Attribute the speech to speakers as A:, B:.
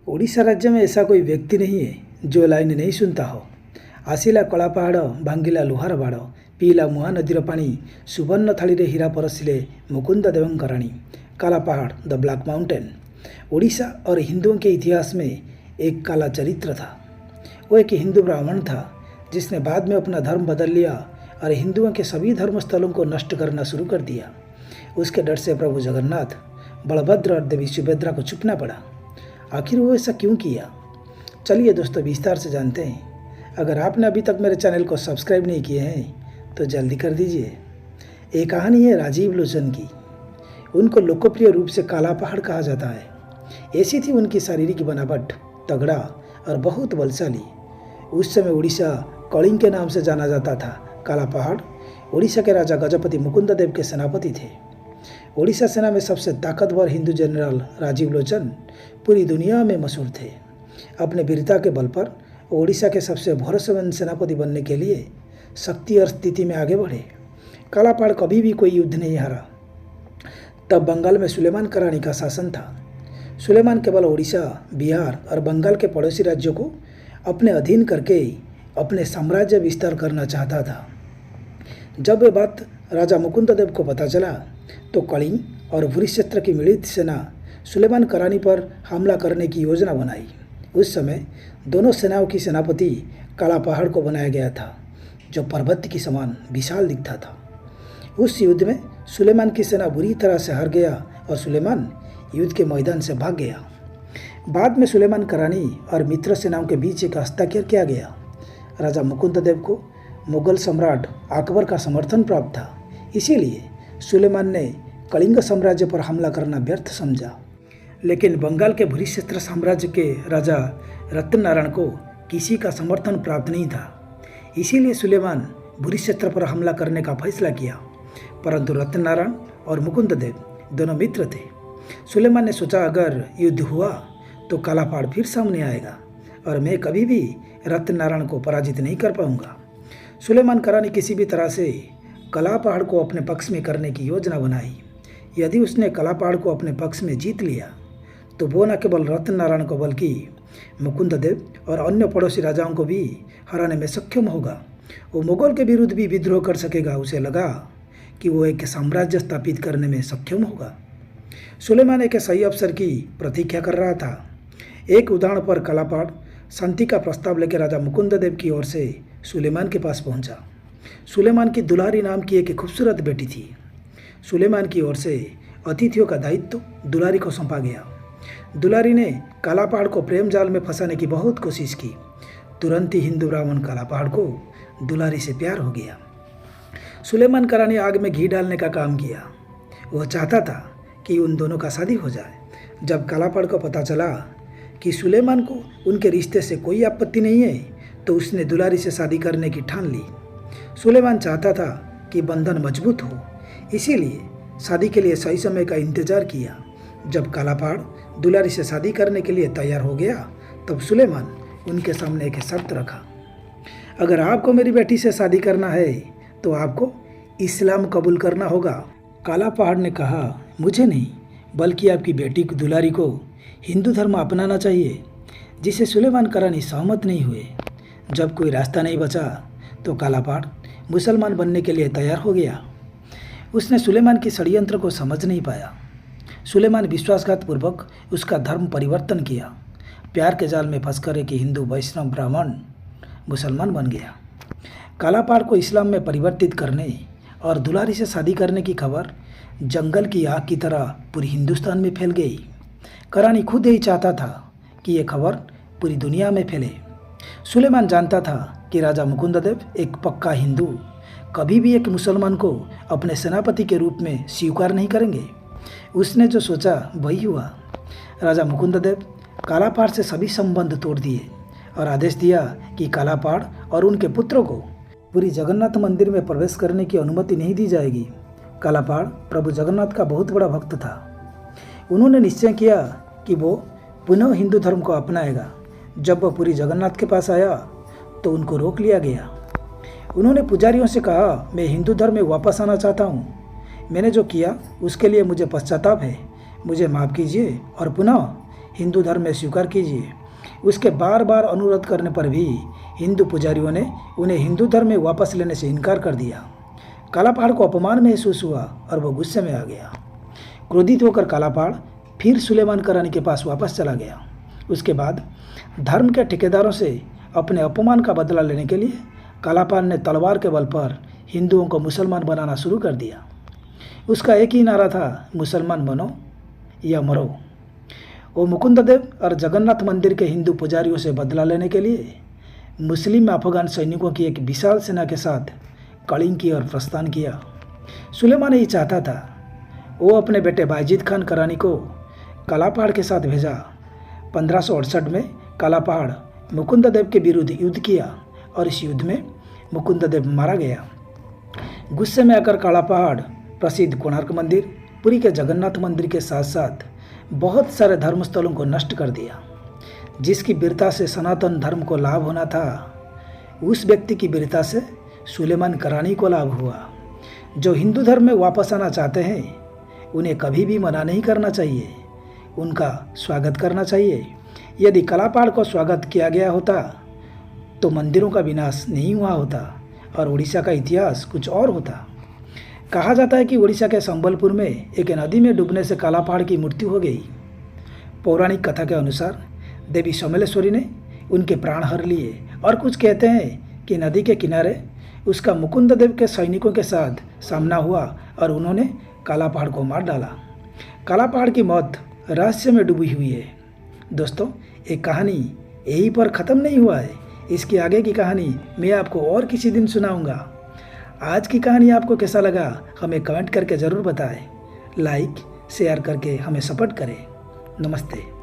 A: ओडिशा राज्य में ऐसा कोई व्यक्ति नहीं है जो लाइन नहीं सुनता हो। आसिला कला पहाड़ भांगिला लुहार बाड़ पीला मुहा नदीर पानी सुवर्ण थाली रे हीरा परसिले मुकुंद देवं राणी। काला पहाड़ द ब्लैक माउंटेन ओडिशा और हिंदुओं के इतिहास में एक काला चरित्र था। वो एक हिंदू ब्राह्मण था जिसने बाद में अपना धर्म बदल लिया और हिंदुओं के सभी धर्म स्थलों को नष्ट करना शुरू कर दिया। उसके डर से प्रभु जगन्नाथ, बलभद्र और देवी सुभद्रा को छुपना पड़ा। आखिर वो ऐसा क्यों किया? चलिए दोस्तों विस्तार से जानते हैं। अगर आपने अभी तक मेरे चैनल को सब्सक्राइब नहीं किए हैं तो जल्दी कर दीजिए। ये कहानी है राजीव लोचन की। उनको लोकप्रिय रूप से काला पहाड़ कहा जाता है। ऐसी थी उनकी शारीरिक बनावट, तगड़ा और बहुत बलशाली। उस समय उड़ीसा कलिंग के नाम से जाना जाता था। काला पहाड़ उड़ीसा के राजा गजपति मुकुंद देव के सेनापति थे। ओडिशा सेना में सबसे ताकतवर हिंदू जनरल राजीव लोचन पूरी दुनिया में मशहूर थे। अपने वीरता के बल पर ओडिशा के सबसे भरोसेमंद सेनापति बनने के लिए शक्ति और स्थिति में आगे बढ़े। काला पहाड़ कभी भी कोई युद्ध नहीं हारा। तब बंगाल में सुलेमान करानी का शासन था। सुलेमान केवल ओडिशा, बिहार और बंगाल के पड़ोसी राज्यों को अपने अधीन करके अपने साम्राज्य विस्तार करना चाहता था। जब ये बात राजा मुकुंद देव को पता चला तो कलिंग और भूरिक्षेत्र की मिलित सेना सुलेमान करानी पर हमला करने की योजना बनाई। उस समय दोनों सेनाओं की सेनापति काला पहाड़ को बनाया गया था, जो पर्वत की समान विशाल दिखता था। उस युद्ध में सुलेमान की सेना बुरी तरह से हार गया और सुलेमान युद्ध के मैदान से भाग गया। बाद में सुलेमान करानी और मित्र सेनाओं के बीच एक हस्ताक्षर किया गया। राजा मुकुंद देव को मुगल सम्राट अकबर का समर्थन प्राप्त था, इसीलिए सुलेमान ने कलिंग साम्राज्य पर हमला करना व्यर्थ समझा। लेकिन बंगाल के भूरिक्षेत्र साम्राज्य के राजा रत्ननारायण को किसी का समर्थन प्राप्त नहीं था, इसीलिए सुलेमान भूरिक्षेत्र पर हमला करने का फैसला किया। परंतु रत्ननारायण और मुकुंद देव दोनों मित्र थे। सुलेमान ने सोचा, अगर युद्ध हुआ तो काला पहाड़ फिर सामने आएगा और मैं कभी भी रत्ननारायण को पराजित नहीं कर पाऊंगा। सुलेमान करानी किसी भी तरह से काला पहाड़ को अपने पक्ष में करने की योजना बनाई। यदि उसने काला पहाड़ को अपने पक्ष में जीत लिया तो वो न केवल रत्ननारायण को बल्कि मुकुंद देव और अन्य पड़ोसी राजाओं को भी हराने में सक्षम होगा। वो मुगल के विरुद्ध भी विद्रोह कर सकेगा। उसे लगा कि वो एक साम्राज्य स्थापित करने में सक्षम होगा। सुलेमान एक सही अवसर की प्रतीक्षा कर रहा था। एक उदाहरण पर काला पहाड़ शांति का प्रस्ताव लेकर राजा मुकुंद देव की ओर से सुलेमान के पास पहुंचा। सुलेमान की दुलारी नाम की एक खूबसूरत बेटी थी। सुलेमान की ओर से अतिथियों का दायित्व दुलारी को सौंपा गया। दुलारी ने काला पहाड़ को प्रेम जाल में फंसाने की बहुत कोशिश की। तुरंत ही हिंदू ब्राह्मण काला पहाड़ को दुलारी से प्यार हो गया। सुलेमान करानी आग में घी डालने का काम किया। वह चाहता था कि उन दोनों का शादी हो जाए। जब काला पहाड़ को पता चला कि सुलेमान को उनके रिश्ते से कोई आपत्ति नहीं है तो उसने दुलारी से शादी करने की ठान ली। सुलेमान चाहता था कि बंधन मजबूत हो, इसीलिए शादी के लिए सही समय का इंतजार किया। जब काला पहाड़ दुलारी से शादी करने के लिए तैयार हो गया तब सुलेमान उनके सामने एक शर्त रखा, अगर आपको मेरी बेटी से शादी करना है तो आपको इस्लाम कबूल करना होगा। काला पहाड़ ने कहा, मुझे नहीं बल्कि आपकी बेटी की दुलारी को हिंदू धर्म अपनाना चाहिए, जिसे सुलेमान करानी सहमत नहीं हुए। जब कोई रास्ता नहीं बचा तो काला पहाड़ मुसलमान बनने के लिए तैयार हो गया। उसने सुलेमान की षड्यंत्र को समझ नहीं पाया। सुलेमान विश्वासघात पूर्वक उसका धर्म परिवर्तन किया। प्यार के जाल में फंसकर एक हिंदू वैष्णव ब्राह्मण मुसलमान बन गया। काला पहाड़ को इस्लाम में परिवर्तित करने और दुलारी से शादी करने की खबर जंगल की आग की तरह पूरी हिंदुस्तान में फैल गई। करानी खुद यही चाहता था कि ये खबर पूरी दुनिया में फैले। सुलेमान जानता था कि राजा मुकुंद देव एक पक्का हिंदू कभी भी एक मुसलमान को अपने सेनापति के रूप में स्वीकार नहीं करेंगे। उसने जो सोचा वही हुआ। राजा मुकुंद देव काला पहाड़ से सभी संबंध तोड़ दिए और आदेश दिया कि काला पहाड़ और उनके पुत्रों को पूरी जगन्नाथ मंदिर में प्रवेश करने की अनुमति नहीं दी जाएगी। काला पहाड़ प्रभु जगन्नाथ का बहुत बड़ा भक्त था। उन्होंने निश्चय किया कि वो पुनः हिंदू धर्म को अपनाएगा। जब वह पूरी जगन्नाथ के पास आया तो उनको रोक लिया गया। उन्होंने पुजारियों से कहा, मैं हिंदू धर्म में वापस आना चाहता हूँ। मैंने जो किया उसके लिए मुझे पश्चाताप है। मुझे माफ़ कीजिए और पुनः हिंदू धर्म में स्वीकार कीजिए। उसके बार बार अनुरोध करने पर भी हिंदू पुजारियों ने उन्हें हिंदू धर्म में वापस लेने से इनकार कर दिया। काला पहाड़ को अपमान महसूस हुआ और वो गुस्से में आ गया। क्रोधित होकर काला पहाड़ फिर सुलेमान करानी के पास वापस चला गया। उसके बाद धर्म के ठेकेदारों से अपने अपमान का बदला लेने के लिए काला पहाड़ ने तलवार के बल पर हिंदुओं को मुसलमान बनाना शुरू कर दिया। उसका एक ही नारा था, मुसलमान बनो या मरो। वो मुकुंददेव और जगन्नाथ मंदिर के हिंदू पुजारियों से बदला लेने के लिए मुस्लिम अफगान सैनिकों की एक विशाल सेना के साथ कलिंग की ओर प्रस्थान किया। सुलेमान यही चाहता था। वो अपने बेटे बायजीद खान करानी को काला पहाड़ के साथ भेजा। 1568 में काला पहाड़ मुकुंददेव के विरुद्ध युद्ध किया और इस युद्ध में मुकुंददेव मारा गया। गुस्से में आकर काला पहाड़ प्रसिद्ध कोणार्क मंदिर, पुरी के जगन्नाथ मंदिर के साथ साथ बहुत सारे धर्मस्थलों को नष्ट कर दिया। जिसकी वीरता से सनातन धर्म को लाभ होना था, उस व्यक्ति की वीरता से सुलेमान करानी को लाभ हुआ। जो हिंदू धर्म में वापस आना चाहते हैं उन्हें कभी भी मना नहीं करना चाहिए, उनका स्वागत करना चाहिए। यदि काला पहाड़ को स्वागत किया गया होता तो मंदिरों का विनाश नहीं हुआ होता और उड़ीसा का इतिहास कुछ और होता। कहा जाता है कि उड़ीसा के संबलपुर में एक नदी में डूबने से काला पहाड़ की मृत्यु हो गई। पौराणिक कथा के अनुसार देवी समलेश्वरी ने उनके प्राण हर लिए और कुछ कहते हैं कि नदी के किनारे उसका मुकुंददेव के सैनिकों के साथ सामना हुआ और उन्होंने काला पहाड़ को मार डाला। काला पहाड़ की मौत रहस्य में डूबी हुई है। दोस्तों, एक कहानी यहीं पर ख़त्म नहीं हुआ है। इसकी आगे की कहानी मैं आपको और किसी दिन सुनाऊंगा। आज की कहानी आपको कैसा लगा हमें कमेंट करके ज़रूर बताएं। लाइक शेयर करके हमें सपोर्ट करें। नमस्ते।